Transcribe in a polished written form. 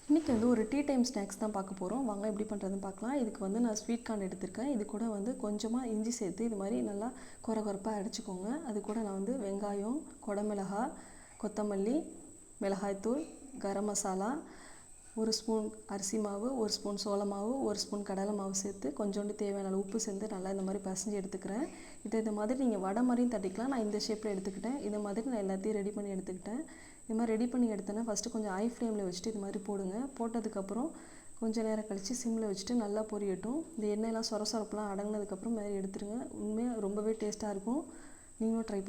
இன்றைக்கி வந்து ஒரு டீ டைம் ஸ்நாக்ஸ் தான் பார்க்க போகிறோம். வாங்க எப்படி பண்ணுறதுன்னு பார்க்கலாம். இதுக்கு வந்து நான் ஸ்வீட் கார்ன் எடுத்திருக்கேன். இது கூட வந்து கொஞ்சமாக இஞ்சி சேர்த்து இது மாதிரி நல்லா கொரகொரப்பாக அரைச்சிக்கோங்க. அது கூட நான் வந்து வெங்காயம், குடமிளகாய், கொத்தமல்லி, மிளகாய்த்தூள், கரம் மசாலா, 1 ஸ்பூன் அரிசி மாவு, 1 ஸ்பூன் சோள மாவு, 1 ஸ்பூன் கடலை மாவு சேர்த்து கொஞ்சோண்டு தேவையான அளவு உப்பு சேர்த்து நல்லா இந்த மாதிரி பசைஞ்சு எடுத்துக்கிறேன். இந்த மாதிரி நீங்கள் வடை மாதிரியும் தட்டிக்கலாம். நான் இந்த ஷேப்பில் எடுத்துக்கிட்டேன். இந்த மாதிரி நான் எல்லாத்தையும் ரெடி பண்ணி எடுத்துக்கிட்டேன். இது மாதிரி ரெடி பண்ணி எடுத்தேன்னா ஃபஸ்ட்டு கொஞ்சம் ஹை ஃப்ளேமில் வச்சுட்டு இது மாதிரி போடுங்க. போட்டதுக்கப்புறம் கொஞ்சம் நேரம் கழித்து சிம்மில் வச்சுட்டு நல்லா பொரியட்டும். இந்த எண்ணெயெல்லாம் சொரசொரப்புலாம் அடங்கினதுக்கப்புறம் மாதிரி எடுத்துருங்க. உண்மையாக ரொம்பவே டேஸ்ட்டாக இருக்கும். நீங்களும் ட்ரை பண்ணி